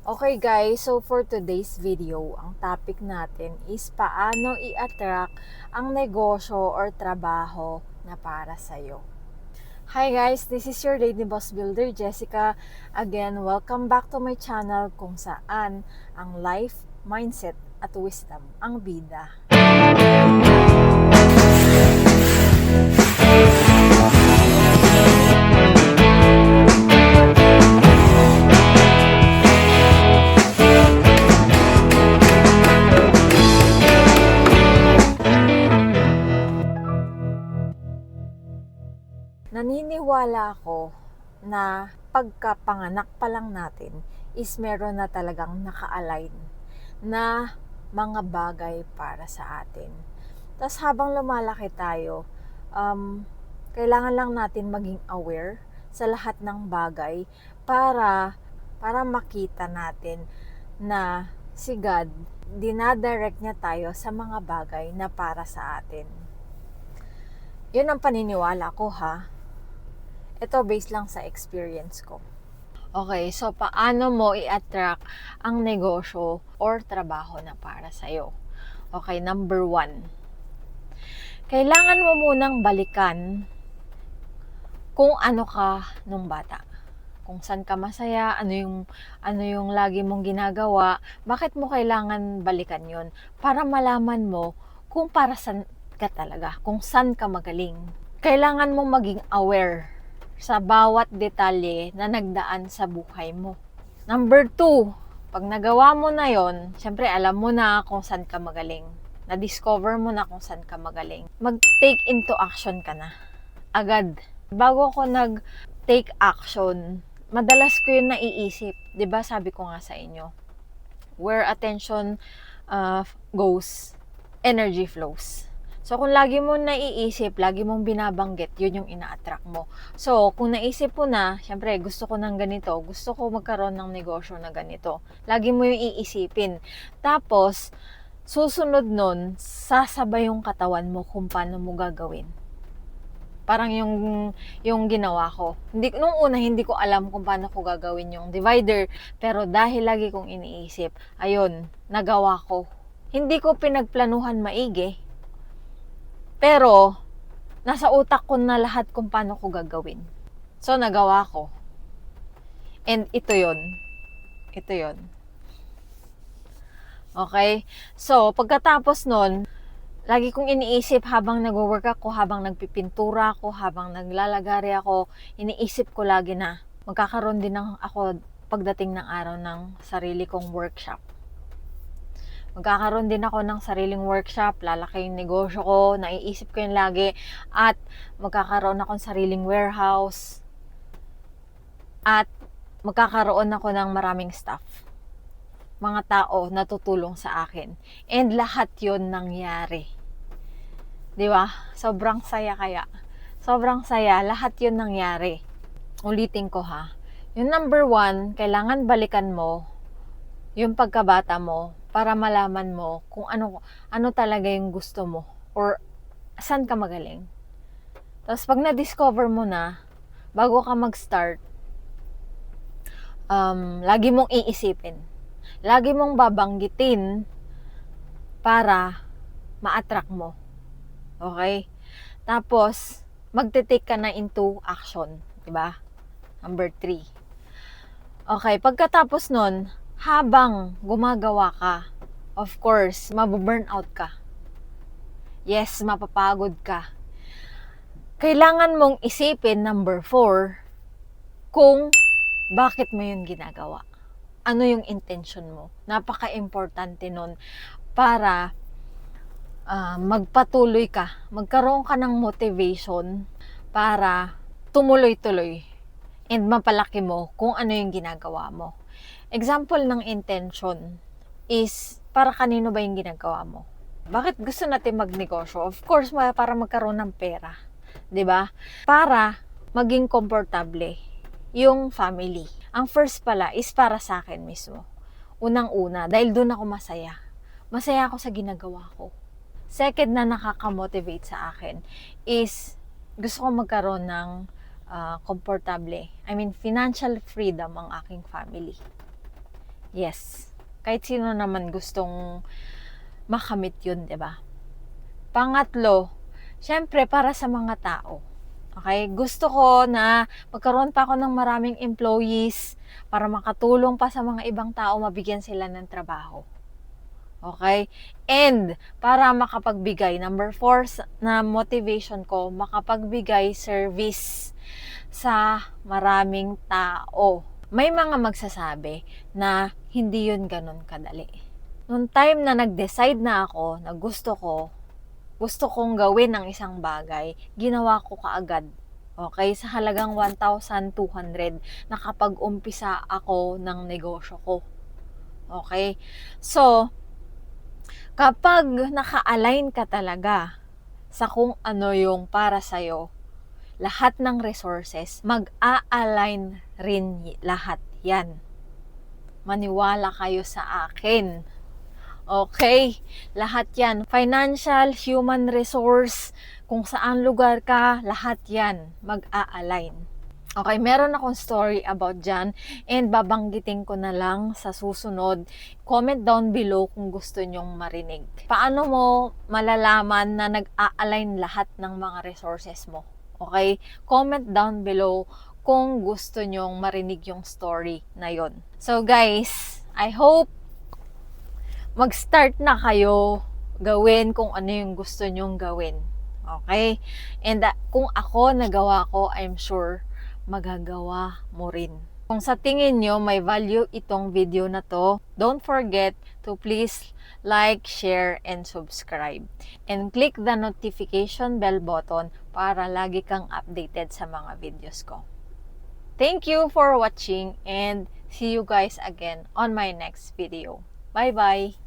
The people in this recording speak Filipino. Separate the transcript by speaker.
Speaker 1: Okay guys, so for today's video, ang topic natin is paano i-attract ang negosyo or trabaho na para sa'yo. Hi guys, this is your Lady Boss Builder, Jessica. Again, welcome back to my channel kung saan ang life, mindset, at wisdom ang bida. Naniniwala ako na pagkapanganak pa lang natin is meron na talagang naka-align na mga bagay para sa atin. Tapos habang lumalaki tayo, kailangan lang natin maging aware sa lahat ng bagay para makita natin na si God, dinadirect niya tayo sa mga bagay na para sa atin. Yun ang paniniwala ko ha. Ito based lang sa experience ko. Okay, so paano mo i-attract ang negosyo or trabaho na para sa'yo? Okay, number 1. Kailangan mo munang balikan kung ano ka nung bata. Kung saan ka masaya, ano yung lagi mong ginagawa, bakit mo kailangan balikan yon para malaman mo kung para saan ka talaga, kung saan ka magaling. Kailangan mong maging aware sa bawat detalye na nagdaan sa buhay mo. Number 2, pag nagawa mo na yon, syempre alam mo na kung saan ka magaling. Na-discover mo na kung saan ka magaling. Mag-take into action ka na. Agad. Bago ko nag-take action, madalas ko yun naiisip. 'Di ba sabi ko nga sa inyo, where attention goes, energy flows. So, kung lagi mo naiisip, lagi mong binabanggit, yun yung ina-attract mo. So, kung naisip mo na, syempre, gusto ko ng ganito, gusto ko magkaroon ng negosyo na ganito. Lagi mo yung iisipin. Tapos, susunod nun, sasabay yung katawan mo kung paano mo gagawin. Parang yung ginawa ko. Nung una, hindi ko alam kung paano ko gagawin yung divider. Pero dahil lagi kong iniisip, ayun, nagawa ko. Hindi ko pinagplanuhan maigi. Pero, nasa utak ko na lahat kung paano ko gagawin. So, nagawa ko. And ito yon. Ito yon. Okay? So, pagkatapos nun, lagi kong iniisip habang nag-work ako, habang nagpipintura ako, habang naglalagari ako, iniisip ko lagi na magkakaroon din ako pagdating ng araw ng sarili kong workshop. Magkakaroon din ako ng sariling workshop, lalaki yung negosyo ko, naiisip ko yun lagi, at magkakaroon ako ng sariling warehouse, at magkakaroon ako ng maraming staff. Mga tao na tutulong sa akin. And lahat yun nangyari. Di ba? Sobrang saya kaya. Sobrang saya, lahat yun nangyari. Ulitin ko ha. Yung number 1, kailangan balikan mo yung pagkabata mo para malaman mo kung ano talaga yung gusto mo or saan ka magaling. Tapos pag na-discover mo na, bago ka mag-start, lagi mong iisipin. Lagi mong babanggitin para ma-attract mo. Okay? Tapos, magte-take ka na into action. Diba? Number 3. Okay, pagkatapos nun, habang gumagawa ka, of course, mabu-burn out ka. Yes, mapapagod ka. Kailangan mong isipin, number 4, kung bakit mo yun ginagawa. Ano yung intention mo? Napaka-importante nun para magpatuloy ka. Magkaroon ka ng motivation para tumuloy-tuloy and mapalaki mo kung ano yung ginagawa mo. Example ng intention is para kanino ba yung ginagawa mo? Bakit gusto natin magnegosyo? Of course, para magkaroon ng pera. 'Di ba? Para maging komportable yung family. Ang first pala is para sa akin mismo. Unang-una, dahil doon ako masaya. Masaya ako sa ginagawa ko. Second na nakaka-motivate sa akin is gusto ko magkaroon ng komportable. I mean, financial freedom ang aking family. Yes. Kahit sino naman gustong makamit yun, 'di ba? Pangatlo, syempre para sa mga tao. Okay? Gusto ko na magkaroon pa ako ng maraming employees para makatulong pa sa mga ibang tao, mabigyan sila ng trabaho. Okay? And para makapagbigay, number 4 na motivation ko, makapagbigay service sa maraming tao. May mga magsasabi na hindi yun ganun kadali. Noong time na nag-decide na ako na gusto kong gawin ang isang bagay, ginawa ko kaagad. Okay, sa halagang 1,200 nakapag-umpisa ako ng negosyo ko. Okay? So, kapag naka-align ka talaga sa kung ano yung para sa'yo, lahat ng resources, mag-a-align rin lahat yan. Maniwala kayo sa akin. Okay? Lahat yan. Financial, human resource, kung saan lugar ka, lahat yan mag-a-align. Okay, meron akong story about dyan and babanggitin ko na lang sa susunod. Comment down below kung gusto nyong marinig. Paano mo malalaman na nag-a-align lahat ng mga resources mo? Okay? Comment down below kung gusto nyong marinig yung story na yon. So guys, I hope mag-start na kayo gawin kung ano yung gusto nyong gawin. Okay? And kung ako nagawa ko, I'm sure magagawa mo rin. Kung sa tingin nyo may value itong video na to, don't forget to please like, share, and subscribe. And click the notification bell button para lagi kang updated sa mga videos ko. Thank you for watching and see you guys again on my next video. Bye-bye!